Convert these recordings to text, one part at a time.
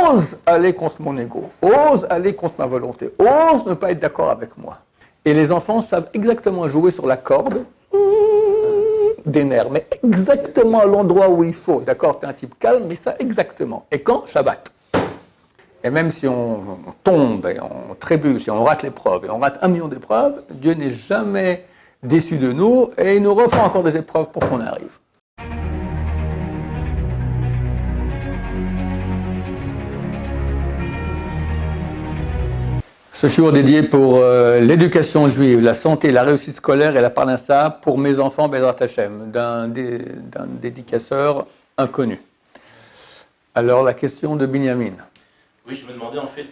ose aller contre mon ego, ose aller contre ma volonté, ose ne pas être d'accord avec moi. Et les enfants savent exactement jouer sur la corde des nerfs, mais exactement à l'endroit où il faut. D'accord, tu es un type calme, mais ça exactement. Et quand? Shabbat. Et même si on tombe et on trébuche et on rate l'épreuve et on rate 1 million d'épreuves, Dieu n'est jamais déçu de nous et il nous refera encore des épreuves pour qu'on arrive. Ce jour dédié pour l'éducation juive, la santé, la réussite scolaire et la parnassa pour mes enfants, Bezrat Hashem, d'un dédicaceur inconnu. Alors la question de Binyamin. Oui, je me demandais en fait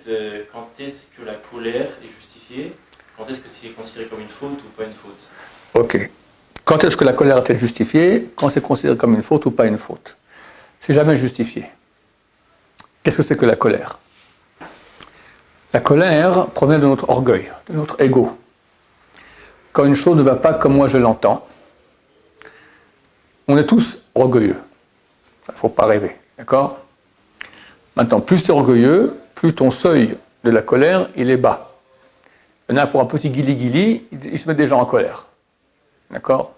quand est-ce que la colère est justifiée, quand est-ce que c'est considéré comme une faute ou pas une faute? Ok. Quand est-ce que la colère est justifiée? Quand c'est considéré comme une faute ou pas une faute? C'est jamais justifié. Qu'est-ce que c'est que la colère? La colère provient de notre orgueil, de notre ego. Quand une chose ne va pas comme moi je l'entends, on est tous orgueilleux. Il ne faut pas rêver, d'accord? Maintenant, plus tu es orgueilleux, plus ton seuil de la colère, il est bas. Il y en a pour un petit guili-guili, ils se mettent des gens en colère. D'accord?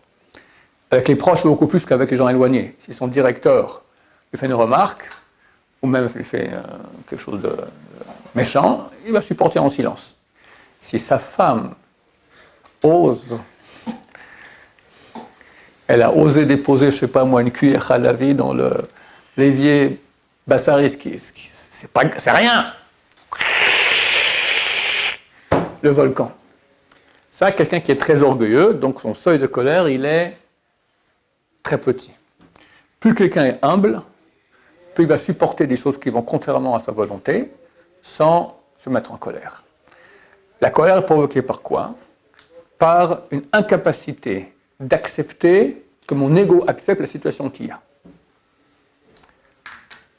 Avec les proches, beaucoup plus qu'avec les gens éloignés. Si son directeur lui fait une remarque, ou même lui fait quelque chose de méchant, il va supporter en silence. Si sa femme ose, elle a osé déposer, je ne sais pas moi, une cuillère à laver dans l'évier Bassaris, c'est rien. Le volcan. Ça, quelqu'un qui est très orgueilleux, donc son seuil de colère, il est très petit. Plus quelqu'un est humble, plus il va supporter des choses qui vont contrairement à sa volonté, sans se mettre en colère. La colère est provoquée par quoi? Par une incapacité d'accepter que mon ego accepte la situation qu'il y a.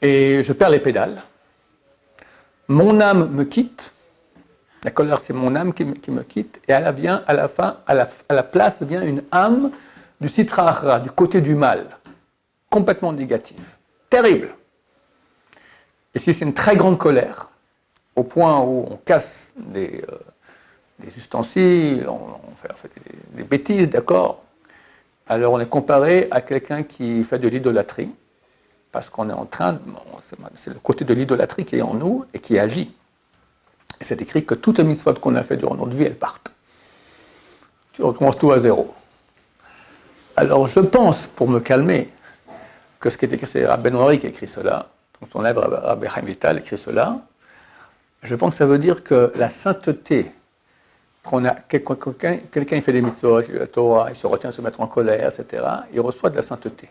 Et je perds les pédales. Mon âme me quitte. La colère, c'est mon âme qui me quitte. Et à la place vient une âme du Sitra Achra, du côté du mal, complètement négative. Terrible. Et si c'est une très grande colère, au point où on casse des ustensiles, on fait des bêtises, d'accord? Alors on est comparé à quelqu'un qui fait de l'idolâtrie, parce qu'on est en train, c'est le côté de l'idolâtrie qui est en nous et qui agit. Et c'est écrit que toutes les mitzvot qu'on a fait durant notre vie, elles partent. Tu recommences tout à zéro. Alors je pense, pour me calmer, que ce qui est écrit, c'est Rabbi Noiri qui a écrit cela, donc son œuvre, Rabbi Chaim Vital écrit cela. Je pense que ça veut dire que la sainteté, quelqu'un il fait des mitzvot, la Torah, il se retient de se mettre en colère, etc., il reçoit de la sainteté.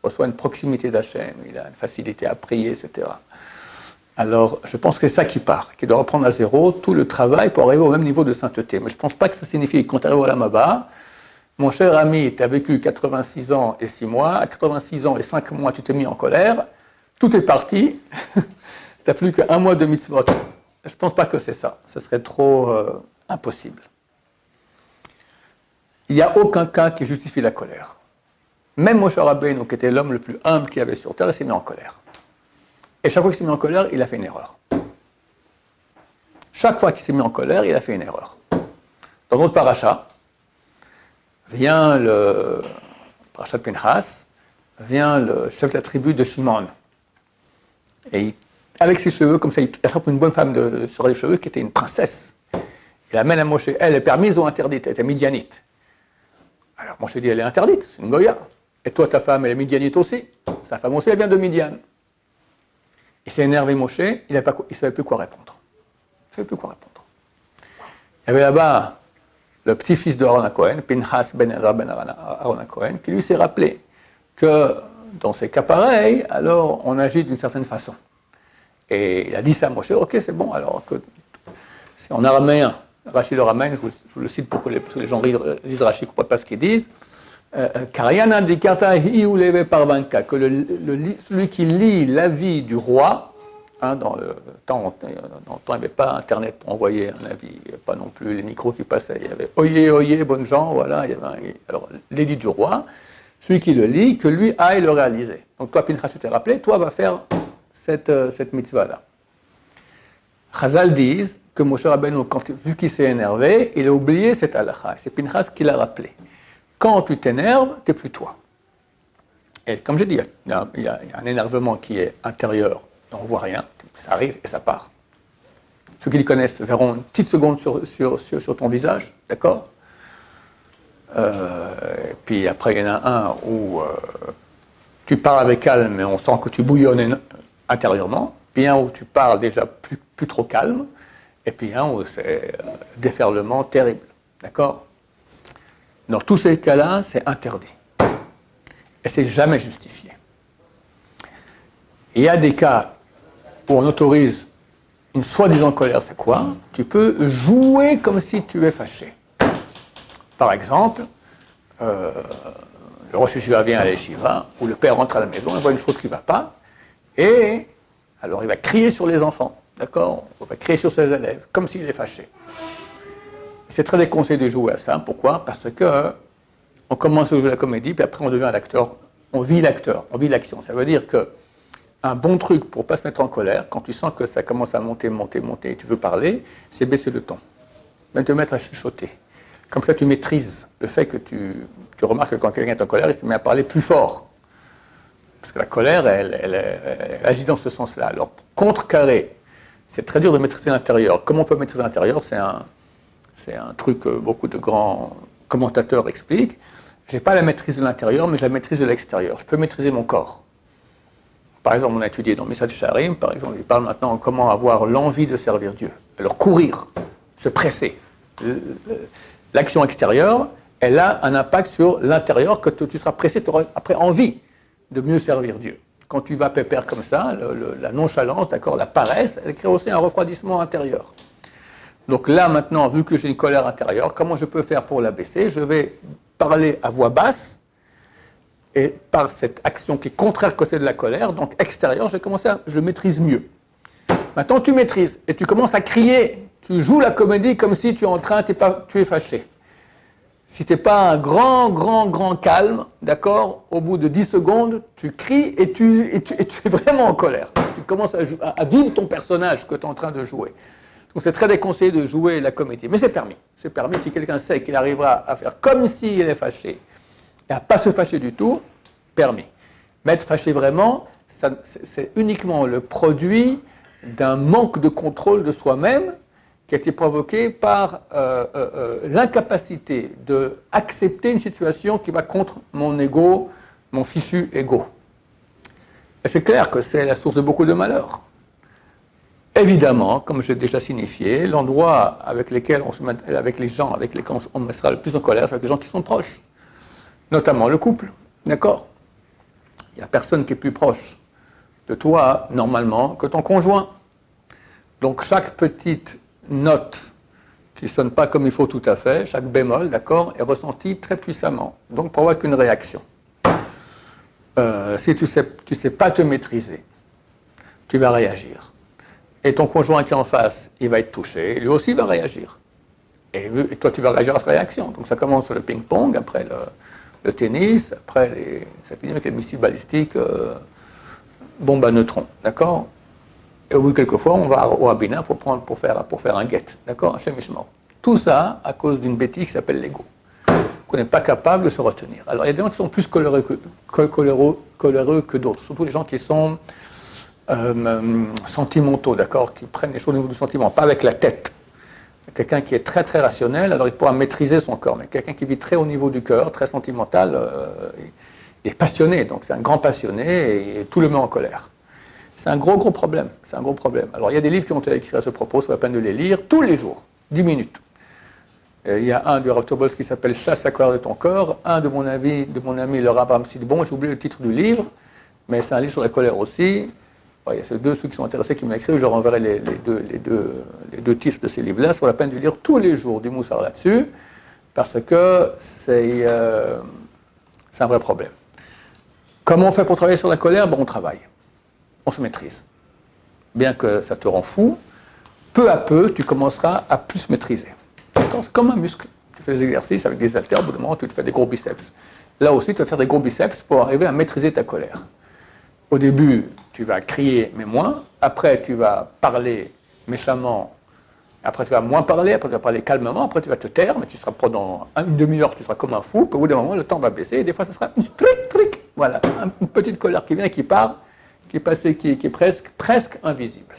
Il reçoit une proximité d'Hachem, il a une facilité à prier, etc. Alors, je pense que c'est ça qui part, qu'il doit reprendre à zéro tout le travail pour arriver au même niveau de sainteté. Mais je ne pense pas que ça signifie que quand tu arrives au Lamaba, mon cher ami, tu as vécu 86 ans et 6 mois, à 86 ans et 5 mois, tu t'es mis en colère, tout est parti, tu n'as plus qu'un mois de mitzvot. Je ne pense pas que c'est ça, ce serait trop impossible. Il n'y a aucun cas qui justifie la colère. Même Moshe Rabbeinu, qui était l'homme le plus humble qu'il y avait sur terre, il s'est mis en colère. Et chaque fois qu'il s'est mis en colère, il a fait une erreur. Chaque fois qu'il s'est mis en colère, il a fait une erreur. Dans notre paracha, vient le parachat de Pinchas, vient le chef de la tribu de Shimon. Et avec ses cheveux, comme ça, il attrape une bonne femme sur les cheveux qui était une princesse. Il amène à Moshe. Elle est permise ou interdite? Elle était midianite. Alors Moshe dit, elle est interdite, c'est une Goya. Et toi, ta femme, elle est midianite aussi. Sa femme aussi, elle vient de Midian. Il s'est énervé, Moshe, il ne savait plus quoi répondre. Il y avait là-bas le petit-fils de Aaron HaKohen, Pinchas ben Ezra ben Aaron HaKohen, qui lui s'est rappelé que dans ces cas pareils, alors on agit d'une certaine façon. Et il a dit ça à Moshe, ok, c'est bon, alors que c'est en araméen, Rashi le ramène, je vous le cite pour que les gens lisent Rashi, ne comprennent pas ce qu'ils disent. Kariana dikata hiuleve parvanka, que celui qui lit l'avis du roi, dans le temps, il n'y avait pas Internet pour envoyer un avis, il n'y avait pas non plus les micros qui passaient, il y avait oyez, oyez, bonnes gens, voilà, alors l'édit du roi, celui qui le lit, que lui aille le réaliser. Donc toi, Pinchas, tu t'es rappelé, toi, va faire cette mitzvah-là. Chazal disent que Moshe Rabbeinu, vu qu'il s'est énervé, il a oublié cette halakha. C'est Pinchas qui l'a rappelé. Quand tu t'énerves, tu n'es plus toi. Et comme j'ai dit, il y a un énervement qui est intérieur, on ne voit rien, ça arrive et ça part. Ceux qui les connaissent verront une petite seconde sur ton visage, d'accord? Puis après, il y en a un où tu parles avec calme, mais on sent que tu bouillonnes intérieurement. Puis un où tu parles déjà plus trop calme. Et puis un où c'est déferlement terrible, d'accord? Dans tous ces cas-là, c'est interdit. Et c'est jamais justifié. Il y a des cas où on autorise une soi-disant colère, c'est quoi? Tu peux jouer comme si tu es fâché. Par exemple, le Rosh Yeshiva vient à la Yeshiva, où le père rentre à la maison, il voit une chose qui ne va pas, et alors il va crier sur les enfants, d'accord? Il va crier sur ses élèves, comme s'il est fâché. C'est très déconseillé de jouer à ça. Pourquoi? Parce que on commence à jouer la comédie, puis après on devient l'acteur. On vit l'acteur, on vit l'action. Ça veut dire que un bon truc pour ne pas se mettre en colère, quand tu sens que ça commence à monter, et tu veux parler, c'est baisser le ton. Même te mettre à chuchoter. Comme ça, tu maîtrises le fait que tu remarques que quand quelqu'un est en colère, il se met à parler plus fort. Parce que la colère, elle agit dans ce sens-là. Alors, pour contrecarrer, c'est très dur de maîtriser l'intérieur. Comment on peut maîtriser l'intérieur? C'est un truc que beaucoup de grands commentateurs expliquent. Je n'ai pas la maîtrise de l'intérieur, mais j'ai la maîtrise de l'extérieur. Je peux maîtriser mon corps. Par exemple, on a étudié dans Misat Sharim, par exemple, il parle maintenant de comment avoir l'envie de servir Dieu. Alors, courir, se presser. L'action extérieure, elle a un impact sur l'intérieur, que tu seras pressé, tu auras après envie de mieux servir Dieu. Quand tu vas pépère comme ça, la nonchalance, d'accord, la paresse, elle crée aussi un refroidissement intérieur. Donc là, maintenant, vu que j'ai une colère intérieure, comment je peux faire pour la baisser? Je vais parler à voix basse, et par cette action qui est contraire que c'est de la colère, donc extérieure, je maîtrise mieux. Maintenant, tu maîtrises, et tu commences à crier. Tu joues la comédie comme si tu es fâché. Si tu n'es pas un grand calme, d'accord, au bout de 10 secondes, tu cries et tu es vraiment en colère. Tu commences à vivre ton personnage que tu es en train de jouer. Donc c'est très déconseillé de jouer la comédie. Mais c'est permis. C'est permis si quelqu'un sait qu'il arrivera à faire comme s'il est fâché et à ne pas se fâcher du tout, permis. Mais être fâché vraiment, c'est uniquement le produit d'un manque de contrôle de soi-même qui a été provoqué par l'incapacité d'accepter une situation qui va contre mon ego, mon fichu ego. Et c'est clair que c'est la source de beaucoup de malheur. Évidemment, comme j'ai déjà signifié, l'endroit avec les gens avec lesquels on sera le plus en colère, c'est avec les gens qui sont proches, notamment le couple, d'accord? Il n'y a personne qui est plus proche de toi, normalement, que ton conjoint. Donc chaque petite note qui ne sonne pas comme il faut tout à fait, chaque bémol, d'accord, est ressenti très puissamment, donc provoque une réaction. Si tu sais pas te maîtriser, tu vas réagir. Et ton conjoint qui est en face, il va être touché, lui aussi va réagir. Et toi, tu vas réagir à cette réaction. Donc ça commence sur le ping-pong, après le tennis, après ça finit avec les missiles balistiques, bombes à neutrons, d'accord? Et au bout de quelques fois, on va au rabbinat pour faire un guet, d'accord, un chémichement. Tout ça à cause d'une bêtise qui s'appelle l'ego, qu'on n'est pas capable de se retenir. Alors il y a des gens qui sont plus coléreux que d'autres, surtout les gens qui sont sentimentaux, d'accord, qui prennent les choses au niveau du sentiment, pas avec la tête. Quelqu'un qui est très très rationnel, alors il pourra maîtriser son corps, mais quelqu'un qui vit très au niveau du cœur, très sentimental, il est passionné, donc c'est un grand passionné et tout le met en colère. C'est un gros problème, c'est un gros problème. Alors il y a des livres qui ont été écrits à ce propos, ça vaut la peine de les lire tous les jours, 10 minutes. Et il y a un du Rav Tobolsk qui s'appelle « Chasse la colère de ton corps », un de mon ami le Rav Abraham Sidbon, j'ai oublié le titre du livre, mais c'est un livre sur la colère aussi. Il y a ceux qui sont intéressés qui m'ont écrit, je leur enverrai les deux titres de ces livres-là, ça vaut la peine de lire tous les jours du Moussar là-dessus, parce que c'est un vrai problème. Comment on fait pour travailler sur la colère? On travaille. On se maîtrise. Bien que ça te rend fou, peu à peu, tu commenceras à plus maîtriser. C'est comme un muscle. Tu fais des exercices avec des haltères, au bout d'un moment, tu te fais des gros biceps. Là aussi, tu vas faire des gros biceps pour arriver à maîtriser ta colère. Au début, tu vas crier, mais moins. Après, tu vas parler méchamment, après tu vas moins parler, après tu vas parler calmement, après tu vas te taire, mais tu seras pendant une demi-heure, tu seras comme un fou, puis au bout d'un moment, le temps va baisser, et des fois, ce sera une tric, voilà, une petite colère qui vient et qui part, qui est presque invisible.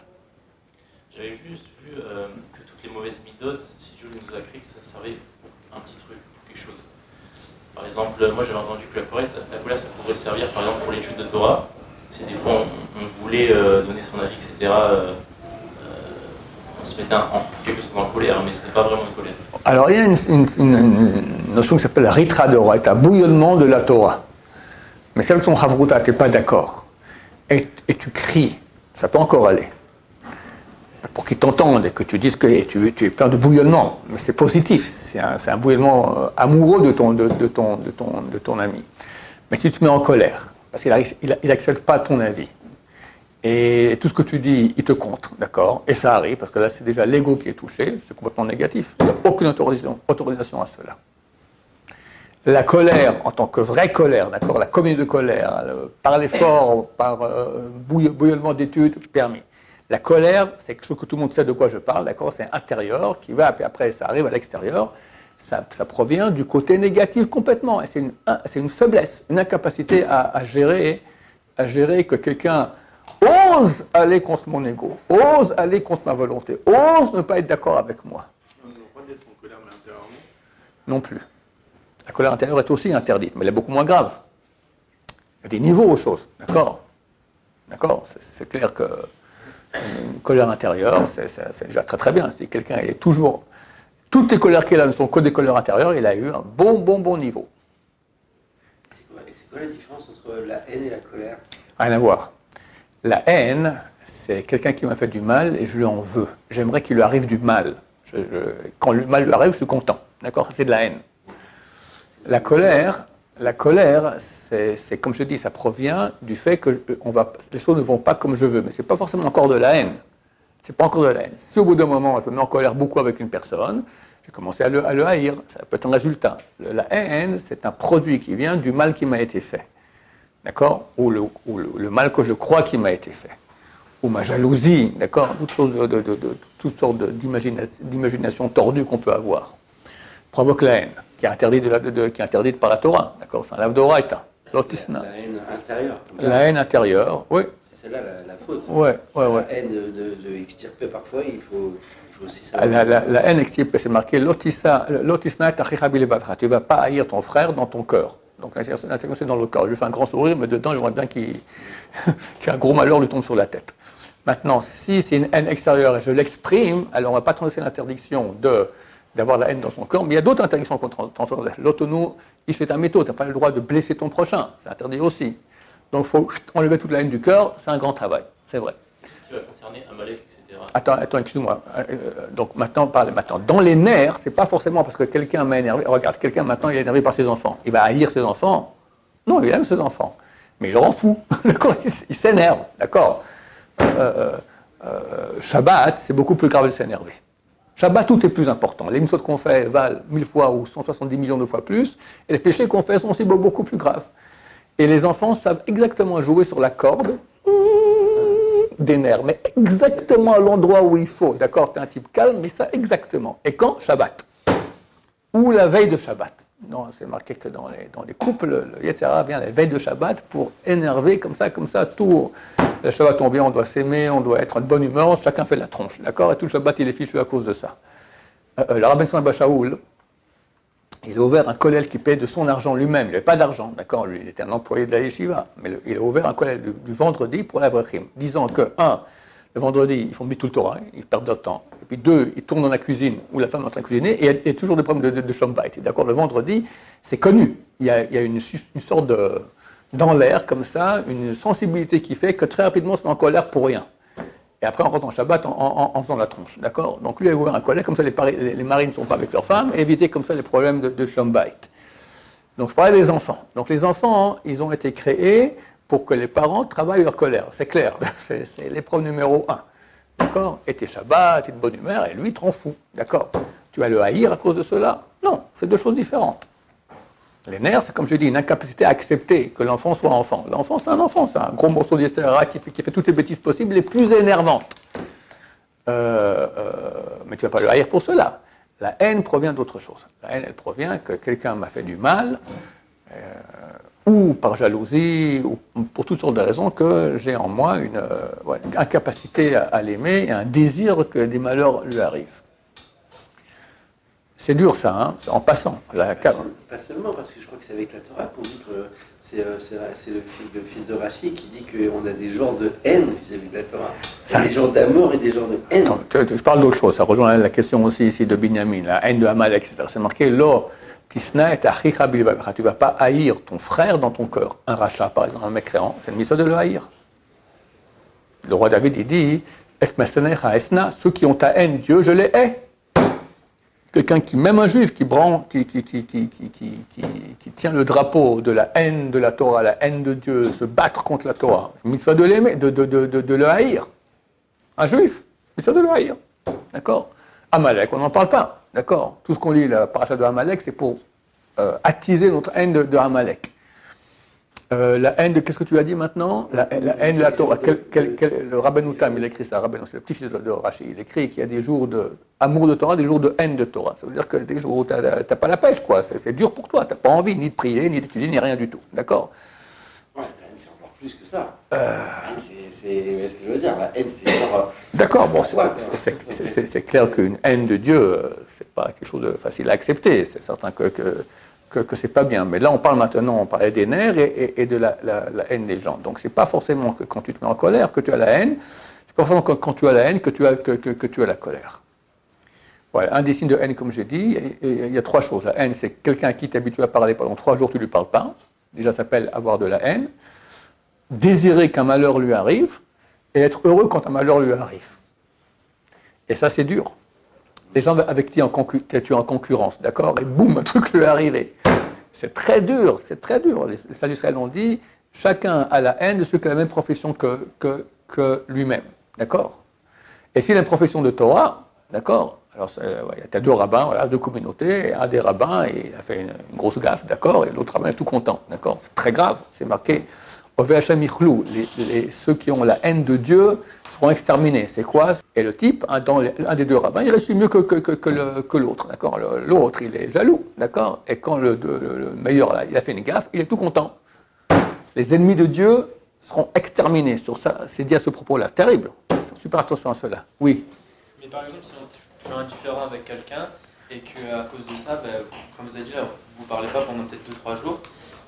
J'avais juste vu que toutes les mauvaises midotes, si Dieu nous a créé, que ça servait pour un petit truc, pour quelque chose. Par exemple, moi j'avais entendu que la colère, ça pourrait servir par exemple pour l'étude de Torah. Si des fois on voulait donner son avis, etc., on se mettait en quelque sorte en colère, mais ce n'est pas vraiment une colère. Alors il y a une notion qui s'appelle la ritra de Torah, un bouillonnement de la Torah. Mais si avec ton Havruta, tu n'es pas d'accord, et tu cries, ça peut encore aller. Pour qu'ils t'entendent et que tu dises que tu es plein de bouillonnement, mais c'est positif, c'est un bouillonnement amoureux de ton ami. Mais si tu te mets en colère, parce qu'il n'accepte pas ton avis, et tout ce que tu dis, il te contre, d'accord? Et ça arrive, parce que là, c'est déjà l'ego qui est touché, c'est complètement négatif. Il n'y a aucune autorisation à cela. La colère, en tant que vraie colère, d'accord? La commune de colère, par l'effort, par bouillonnement d'études, permis. La colère, c'est quelque chose que tout le monde sait de quoi je parle, d'accord? C'est intérieur, qui va, puis après, ça arrive à l'extérieur. Ça provient du côté négatif complètement. Et c'est une faiblesse, une incapacité à gérer que quelqu'un ose aller contre mon ego, ose aller contre ma volonté, ose ne pas être d'accord avec moi. On n'a pas d'être en colère, mais intérieurement. Non plus. La colère intérieure est aussi interdite, mais elle est beaucoup moins grave. Il y a des niveaux aux choses, d'accord? D'accord? C'est clair que une colère intérieure, c'est déjà très très bien. Si quelqu'un est toujours... Toutes les colères qu'il a ne sont que des colères intérieures, il a eu un bon niveau. C'est quoi la différence entre la haine et la colère? Rien à voir. La haine, c'est quelqu'un qui m'a fait du mal et je lui en veux. J'aimerais qu'il lui arrive du mal. Quand le mal lui arrive, je suis content. D'accord? C'est de la haine. La colère, c'est comme je dis, ça provient du fait que les choses ne vont pas comme je veux. Mais ce n'est pas forcément encore de la haine. C'est pas encore de la haine. Si au bout d'un moment, je me mets en colère beaucoup avec une personne, j'ai commencé à le haïr. Ça peut être un résultat. La haine, c'est un produit qui vient du mal qui m'a été fait. D'accord? Ou le mal que je crois qui m'a été fait. Ou ma jalousie, d'accord? Toutes sortes d'imagination tordue qu'on peut avoir. Provoque la haine, qui est interdite par la Torah. D'accord? C'est un l'avdoraita. La haine intérieure. La haine intérieure, oui. C'est celle-là la faute. Ouais. La haine de extirper parfois, il faut aussi savoir. La haine extirpée, c'est marqué Lotisna tachicha bilevavcha. Tu ne vas pas haïr ton frère dans ton cœur. Donc l'interdiction, c'est dans le corps. Je lui fais un grand sourire, mais dedans, j'aimerais bien qu'un gros malheur lui tombe sur la tête. Maintenant, si c'est une haine extérieure et je l'exprime, alors on ne va pas transgresser l'interdiction d'avoir la haine dans son corps, mais il y a d'autres interdictions qu'on transgresse. L'autonou, il fait un métaux, tu n'as pas le droit de blesser ton prochain, c'est interdit aussi. Donc il faut enlever toute la haine du cœur, c'est un grand travail, c'est vrai. Ce qui va concerner Amalek, etc. Attends, excuse-moi. Donc maintenant, parle maintenant. Dans les nerfs, c'est pas forcément parce que quelqu'un m'a énervé. Regarde, quelqu'un maintenant, il est énervé par ses enfants. Il va haïr ses enfants. Non, il aime ses enfants. Mais il le rend fou. D'accord? Il s'énerve. D'accord? Shabbat, c'est beaucoup plus grave de s'énerver. Shabbat, tout est plus important. Les mitzvot qu'on fait valent 1000 fois ou 170 millions de fois plus. Et les péchés qu'on fait sont aussi beaucoup plus graves. Et les enfants savent exactement jouer sur la corde des nerfs, mais exactement à l'endroit où il faut. D'accord, tu es un type calme, mais ça exactement. Et quand? Shabbat. Ou la veille de Shabbat. C'est marqué que dans les couples, le Yetzirah vient la veille de Shabbat pour énerver comme ça, tout. Le Shabbat, on vient, on doit s'aimer, on doit être de bonne humeur, chacun fait la tronche. D'accord? Et tout le Shabbat, il est fichu à cause de ça. Le Rabbi Shimon bar Shaul, il a ouvert un kollel qui paie de son argent lui-même. Il n'avait pas d'argent, d'accord? Lui, il était un employé de la yeshiva. Mais il a ouvert un kollel du vendredi pour l'Avrechim, disant que, le vendredi, ils font bitul Torah, ils perdent leur temps. Et puis 2, ils tournent dans la cuisine, où la femme est en train de cuisiner, et il y a toujours des problèmes de shalom bayit. D'accord? Le vendredi, c'est connu. Il y a une sorte dans l'air, comme ça, une sensibilité qui fait que très rapidement, on se met en colère pour rien. Et après, on rentre en Shabbat en faisant la tronche, d'accord? Donc lui a ouvert un collet, comme ça les maris ne sont pas avec leurs femmes, et éviter comme ça les problèmes de shalom bayit. Donc je parlais des enfants. Donc les enfants, ils ont été créés pour que les parents travaillent leur colère, c'est clair, c'est l'épreuve numéro 1. D'accord? Et t'es Shabbat, t'es de bonne humeur, et lui, il te rend fou, d'accord? Tu vas le haïr à cause de cela? Non, c'est deux choses différentes. Les nerfs, c'est comme je dis, une incapacité à accepter que l'enfant soit enfant. L'enfant, c'est un enfant, c'est un gros morceau de Yetzirah qui fait toutes les bêtises possibles, les plus énervantes. mais tu ne vas pas le haïr pour cela. La haine provient d'autre chose. La haine, elle provient que quelqu'un m'a fait du mal, ou par jalousie, ou pour toutes sortes de raisons, que j'ai en moi une incapacité à l'aimer et un désir que des malheurs lui arrivent. C'est dur ça, hein, en passant. Pas seulement, parce que je crois que c'est avec la Torah qu'on dit que c'est le fils de Rachi qui dit qu'on a des genres de haine vis-à-vis de la Torah. Ça, des genres d'amour et des genres de haine. Non, tu parles d'autre chose, ça rejoint la question aussi ici de Binyamin, la haine de Amalek, etc. C'est marqué, Lo tisna et achicha bilvavecha. Tu ne vas pas haïr ton frère dans ton cœur. Un rachat, par exemple, un mécréant, c'est le mitzvah de le haïr. Le roi David, il dit, Et mesenecha esna, ceux qui ont ta haine, Dieu, je les hais. Quelqu'un qui, même un juif, qui tient le drapeau de la haine de la Torah, la haine de Dieu, se battre contre la Torah, mitzvah de l'aimer, de le haïr. Un juif, mitzvah de le haïr. D'accord? Amalek, on n'en parle pas. D'accord? Tout ce qu'on lit, la paracha de Amalek, c'est pour attiser notre haine de Amalek. La haine de, qu'est-ce que tu as dit maintenant? La haine de la Torah. Le Rabbeinu Tam, il écrit ça, Rabbeinu, c'est le petit-fils de Rashi, il écrit qu'il y a des jours d'amour de Torah, des jours de haine de Torah. Ça veut dire que des jours où tu n'as pas la pêche, quoi. C'est dur pour toi, tu n'as pas envie ni de prier, ni d'étudier, ni rien du tout. D'accord? Ouais, la haine, c'est encore plus que ça. La haine, c'est ce que je veux dire. La haine, c'est genre. D'accord, bon, c'est clair qu'une haine de Dieu, c'est pas quelque chose de facile à accepter. C'est certain que c'est pas bien. Mais là, on parlait des nerfs et de la haine des gens. Donc, c'est pas forcément que quand tu te mets en colère que tu as la haine. C'est pas forcément que quand tu as la haine que tu as la colère. Voilà, un des signes de haine, comme j'ai dit, il y a trois choses. La haine, c'est quelqu'un à qui tu es habitué à parler pendant 3 jours, tu ne lui parles pas. Déjà, ça s'appelle avoir de la haine. Désirer qu'un malheur lui arrive et être heureux quand un malheur lui arrive. Et ça, c'est dur. Les gens avec qui tu es en concurrence, d'accord? Et boum, un truc lui est arrivé. C'est très dur, c'est très dur. Les sages d'Israël ont dit, chacun a la haine de ceux qui ont la même profession que lui-même, d'accord? Et s'il a une profession de Torah, d'accord? Alors, tu as 2 rabbins, voilà, 2 communautés, et un des rabbins, il a fait une grosse gaffe, d'accord? Et l'autre rabbin est tout content, d'accord? C'est très grave, c'est marqué, Ove Hashem Yichlou, ceux qui ont la haine de Dieu seront exterminés. C'est quoi? Et le type, un des 2 rabbins, il réussit mieux que l'autre, d'accord? L'autre, il est jaloux, d'accord? Et quand le meilleur, là, il a fait une gaffe, il est tout content. Les ennemis de Dieu seront exterminés. Sur ça, c'est dit à ce propos-là. Terrible. Faut super attention à cela. Oui. Mais par exemple, si tu es indifférent avec quelqu'un et qu'à cause de ça, comme vous avez dit là, vous ne parlez pas pendant peut-être 2-3 jours,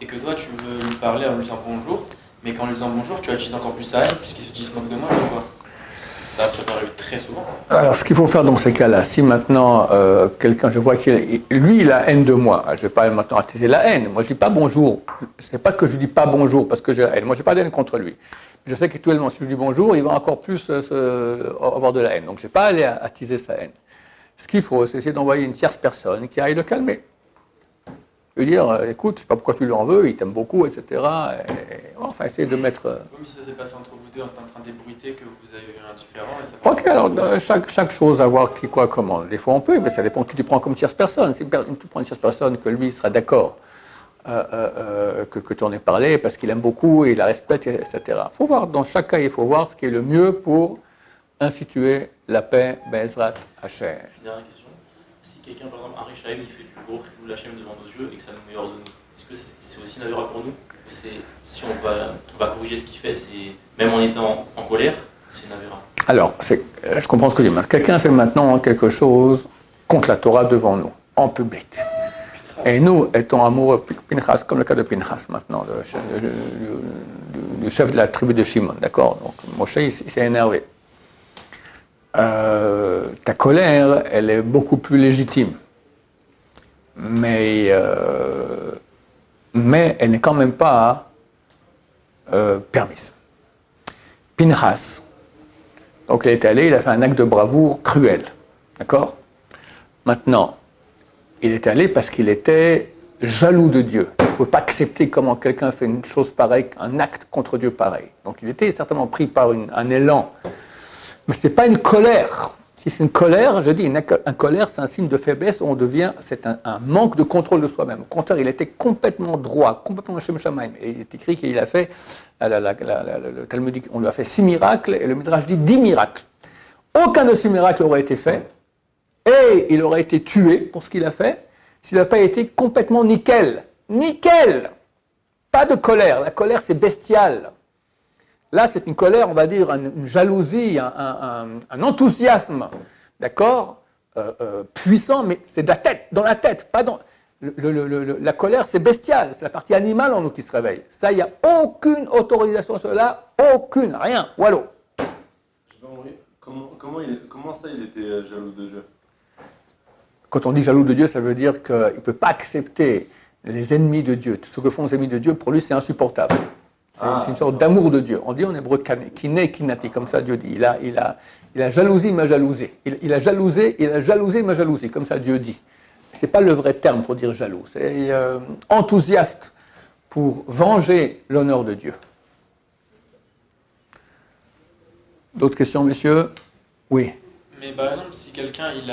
et que toi, tu veux lui parler en lui disant bonjour, mais qu'en lui disant bonjour, tu attises encore plus sa haine, puisqu'il se dit se moque de moi, ou quoi? Ça arrive très souvent. Alors, ce qu'il faut faire dans ces cas-là, si maintenant quelqu'un, je vois qu'il lui, il a haine de moi, je ne vais pas maintenant attiser la haine. Moi, je ne dis pas bonjour. Ce n'est pas que je ne dis pas bonjour parce que j'ai la haine. Moi, je n'ai pas de haine contre lui. Je sais qu'actuellement, si je dis bonjour, il va encore plus avoir de la haine. Donc, je ne vais pas aller attiser sa haine. Ce qu'il faut, c'est essayer d'envoyer une tierce personne qui aille le calmer. Lui dire, écoute, je ne sais pas pourquoi tu lui en veux, il t'aime beaucoup, etc. Et, enfin, essayer de mettre... Comme si ça s'est passé entre vous deux en train d'ébruiter, que vous avez eu un différent. Et ça ok, alors chaque chose à voir qui, quoi, comment. Des fois on peut, mais ça dépend qui tu prends comme tierce personne. Si tu prends une tierce personne que lui sera d'accord que tu en aies parlé, parce qu'il aime beaucoup, il la respecte, etc. Il faut voir, dans chaque cas, il faut voir ce qui est le mieux pour instituer la paix, Be'ezrat Hashem. Une dernière question. Si quelqu'un, par exemple, un Richaïm, il fait du gros ou la Hashem devant nos yeux et que ça nous meilleur de nous, est-ce que c'est aussi une avéra pour nous? Si on va corriger ce qu'il fait, même en étant en colère, c'est une avéra. Alors, je comprends ce que tu dis. Quelqu'un fait maintenant quelque chose contre la Torah devant nous, en public. Et nous, étant amoureux, Pinchas, comme le cas de Pinchas maintenant, du chef de la tribu de Shimon, d'accord? Donc, Moshe, il s'est énervé. Ta colère, elle est beaucoup plus légitime. Mais elle n'est quand même pas permise. Pinchas, donc il est allé, il a fait un acte de bravoure cruel. D'accord? Maintenant, il est allé parce qu'il était jaloux de Dieu. Il ne faut pas accepter comment quelqu'un fait une chose pareille, un acte contre Dieu pareil. Donc il était certainement pris par un élan. Mais ce n'est pas une colère. Si c'est une colère, je dis, une colère, c'est un signe de faiblesse où c'est un manque de contrôle de soi-même. Au contraire, il était complètement droit, complètement Shem Shamaim. Et il est écrit qu'il a fait, le Talmud dit, on lui a fait 6 miracles, et le Midrash dit 10 miracles. aucun de ces miracles aurait été fait, et il aurait été tué pour ce qu'il a fait, s'il n'a pas été complètement nickel. Nickel! Pas de colère. La colère, c'est bestial. Là, c'est une colère, on va dire, une jalousie, un enthousiasme, d'accord, puissant, mais c'est de la tête, dans la tête, pas dans... la colère, c'est bestial, c'est la partie animale en nous qui se réveille. Ça, il n'y a aucune autorisation à cela, aucune, rien, wallo. Comment ça, il était jaloux de Dieu? Quand on dit jaloux de Dieu, ça veut dire qu'il ne peut pas accepter les ennemis de Dieu. Tout ce que font les ennemis de Dieu, pour lui, c'est insupportable. C'est une sorte d'amour de Dieu. On dit en hébreu kiné, kinati, comme ça Dieu dit. Il a jalousi ma jalousie. Il a jalousé ma jalousie, comme ça Dieu dit. Ce n'est pas le vrai terme pour dire jaloux. C'est enthousiaste pour venger l'honneur de Dieu. D'autres questions, messieurs? Oui. Mais par exemple, si quelqu'un il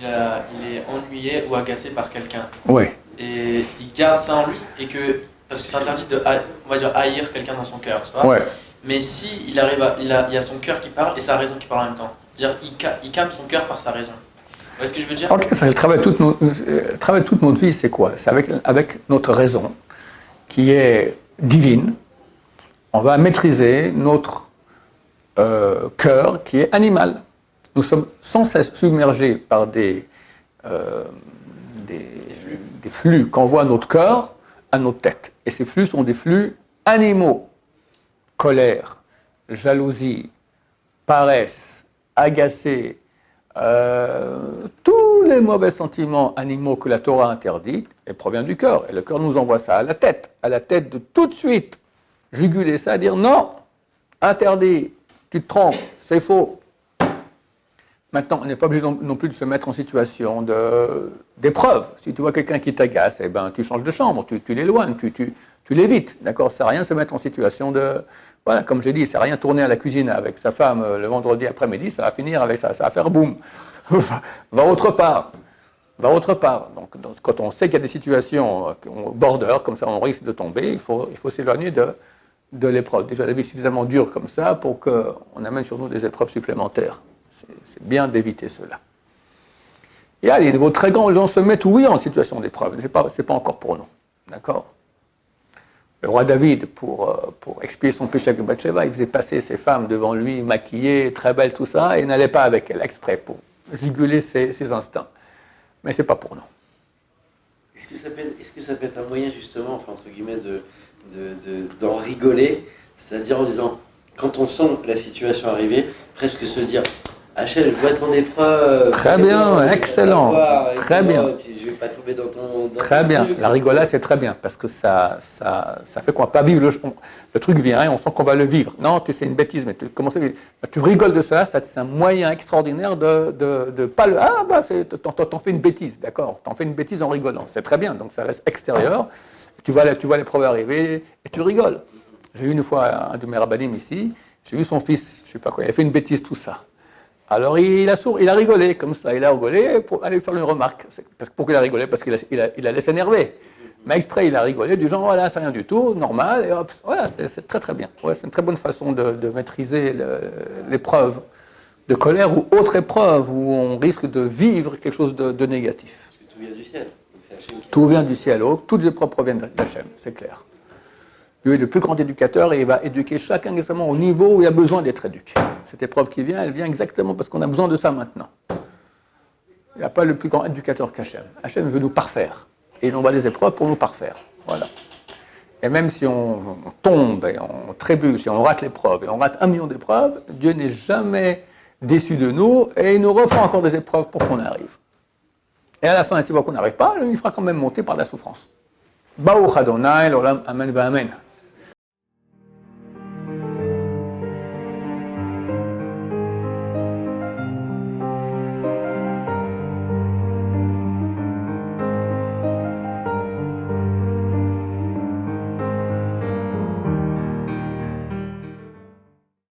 est ennuyé ou agacé par quelqu'un, Oui. et il garde ça en lui, et que, parce que c'est interdit de, on va dire, haïr quelqu'un dans son cœur, c'est pas? Ouais. Mais si il arrive il y a son cœur qui parle et sa raison qui parle en même temps. C'est-à-dire il calme son cœur par sa raison. Vous voyez ce que je veux dire? Ok, ça, le travail de toute notre vie, c'est quoi? C'est avec notre raison, qui est divine, on va maîtriser notre cœur, qui est animal. Nous sommes sans cesse submergés par des flux qu'envoie notre cœur à notre tête. Et ces flux sont des flux animaux. Colère, jalousie, paresse, agacé, tous les mauvais sentiments animaux que la Torah interdit, et proviennent du cœur. Et le cœur nous envoie ça à la tête de tout de suite juguler ça, dire non, interdit, tu te trompes, c'est faux. Maintenant, on n'est pas obligé non plus de se mettre en situation d'épreuve. Si tu vois quelqu'un qui t'agace, eh ben, tu changes de chambre, tu l'éloignes, tu l'évites. D'accord? Ça ne sert à rien de se mettre en situation de... Voilà, comme j'ai dit, ça ne sert à rien de tourner à la cuisine avec sa femme le vendredi après-midi, ça va finir avec ça, ça va faire boum. Va autre part. Va autre part. Donc, quand on sait qu'il y a des situations border, comme ça, on risque de tomber, il faut s'éloigner de l'épreuve. Déjà, la vie est suffisamment dure comme ça pour qu'on amène sur nous des épreuves supplémentaires. C'est bien d'éviter cela. Et à des niveaux très grands, les gens se mettent, oui, en situation d'épreuve. Ce n'est pas encore pour nous. D'accord? Le roi David, pour expier son péché avec Bathsheba, il faisait passer ses femmes devant lui, maquillées, très belles, tout ça, et n'allait pas avec elles, exprès, pour juguler ses instincts. Mais ce n'est pas pour nous. Est-ce que ça peut être un moyen, justement, enfin, entre guillemets, d'en rigoler, c'est-à-dire en disant, quand on sent la situation arriver, presque se dire, Hachel, je vois ton épreuve. Très bien, excellent. Très bien. Je ne vais pas tomber dans ton. Très bien. La rigolade, c'est très bien parce que ça fait qu'on ne va pas vivre le truc vient et on sent qu'on va le vivre. Non, c'est une bêtise, mais tu rigoles de ça, c'est un moyen extraordinaire de pas le. Ah, bah, t'en fais une bêtise, d'accord. T'en fais une bêtise en rigolant. C'est très bien, donc ça reste extérieur. Tu vois l'épreuve arriver et tu rigoles. J'ai eu une fois un de mes rabbinim ici, j'ai vu son fils, je ne sais pas quoi, il a fait une bêtise, tout ça. Alors il a rigolé comme ça, il a rigolé pour aller faire une remarque. Pourquoi il a rigolé? Parce qu'il allait s'énerver. Mais exprès, il a rigolé du genre, voilà, c'est rien du tout, normal, et hop, voilà, c'est très très bien. Ouais, c'est une très bonne façon de maîtriser l'épreuve de colère ou autre épreuve où on risque de vivre quelque chose de négatif. Parce que tout vient du ciel. Tout vient du ciel, toutes les épreuves proviennent d'Hachem, c'est clair. Lui est le plus grand éducateur et il va éduquer chacun exactement au niveau où il a besoin d'être éduqué. Cette épreuve qui vient, elle vient exactement parce qu'on a besoin de ça maintenant. Il n'y a pas le plus grand éducateur qu'Hachem. Hachem veut nous parfaire. Et il envoie des épreuves pour nous parfaire. Voilà. Et même si on tombe et on trébuche et on rate l'épreuve et on rate 1 million d'épreuves, Dieu n'est jamais déçu de nous et il nous refera encore des épreuves pour qu'on arrive. Et à la fin, s'il voit qu'on n'arrive pas, il fera quand même monter par la souffrance. Baruch Adonai, l'olam, amen, va amen.